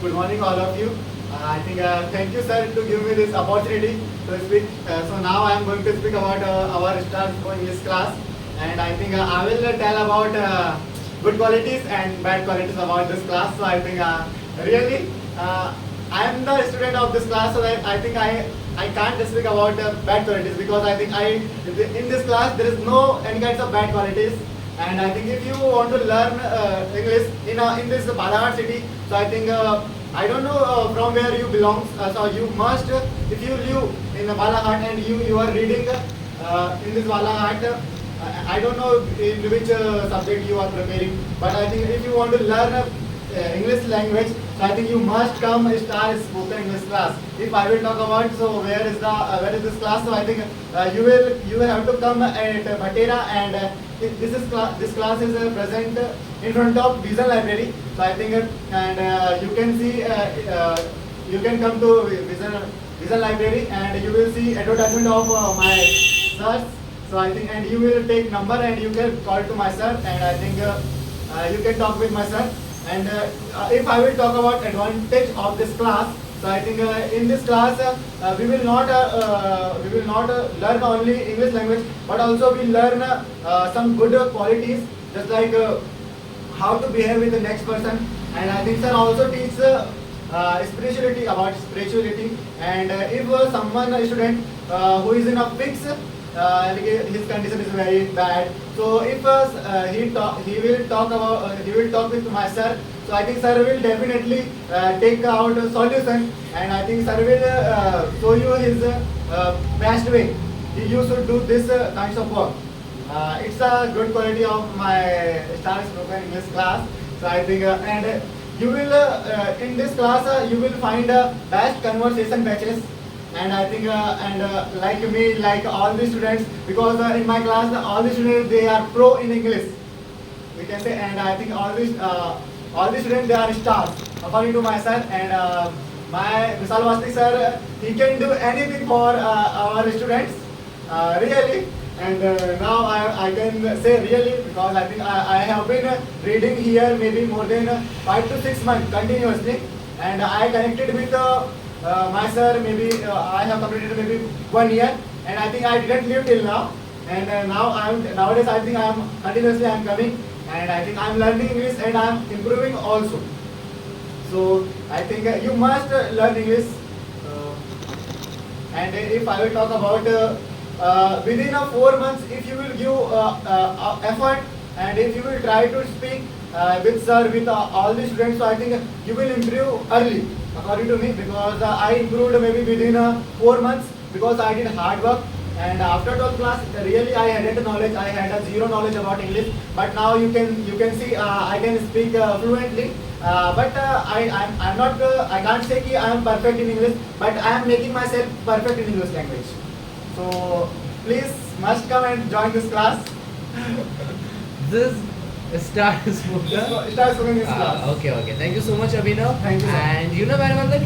Good morning, all of you. I think thank you, sir, to give me this opportunity to speak. So now I am going to speak about our Stars for English class, and I think I will tell about good qualities and bad qualities about this class. So I think really I am the student of this class, so I think I can't speak about bad qualities because I think in this class there is no any kinds of bad qualities. And I think if you want to learn English in this Balaghat city, so I think I don't know from where you belong. So you must, if you live in Balaghat and you are reading in this Balaghat, I don't know in which subject you are preparing, but I think if you want to learn English language, so I think you must come start spoken English class. If I will talk about so where is this class? So I think you will have to come at Bhatera, and this class is present in front of Vision Library. So I think and you can see you can come to Vision Library and you will see advertisement of my sirs. So I think and you will take number and you can call to my sir, and I think you can talk with my sir. And if I will talk about advantage of this class, so I think in this class we will not learn only English language, but also we learn some good qualities, just like how to behave with the next person. And I think sir also teach spirituality, about spirituality. And if someone a student who is in a fix, his condition is very bad, so if he will talk with my sir, so I think sir will definitely take out a solution, and I think sir will show you his best way. You should do this kinds of work. It's a good quality of my Star Spoken English class. So I think and you will in this class you will find best conversation batches. And I think like me, like all the students, because in my class all the students they are pro in English, we can say. And I think all the students they are stars according to my sir. And my Vishal Vasti sir, he can do anything for our students, really. And now I can say really, because I think I have been reading here maybe more than 5 to 6 months continuously, and I connected with my sir maybe I have completed maybe 1 year, and I think I didn't live till now. And nowadays I think I am continuously I am coming, and I think I am learning English and I am improving also. So I think you must learn English. And if I will talk about within 4 months, if you will give effort and if you will try to speak with sir, with all the students, so I think you will improve early, according to me, because I improved maybe within 4 months, because I did hard work. And after 12th class, really I hadn't knowledge. I had a zero knowledge about English. But now you can see I can speak fluently. But I'm not. I can't say that I am perfect in English. But I am making myself perfect in English language. So please must come and join this class. This Star Spoken. Start speaking this class. Okay. Thank you so much, Abhinav. Thank you, sir. And you know very well that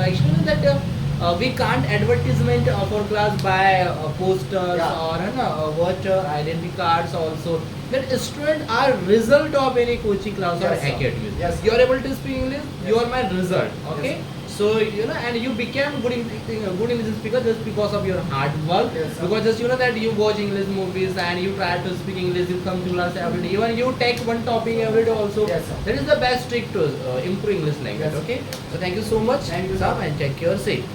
actually that we can't advertisement of our class by posters or voucher identity cards also. That student are result of any coaching class or Yes, sir. academy. Yes, sir. You are able to speak English. Yes. You are my result. Okay. Yes, So and you became good English speaker just because of your hard work. Yes, sir. Because just that you watch English movies and you try to speak English. You come to class every day. Even you take one topic every day also. Yes, sir. That is the best trick to improve English language. Yes. Okay. So thank you so much. Thank you, Sam, sir. and check your seat.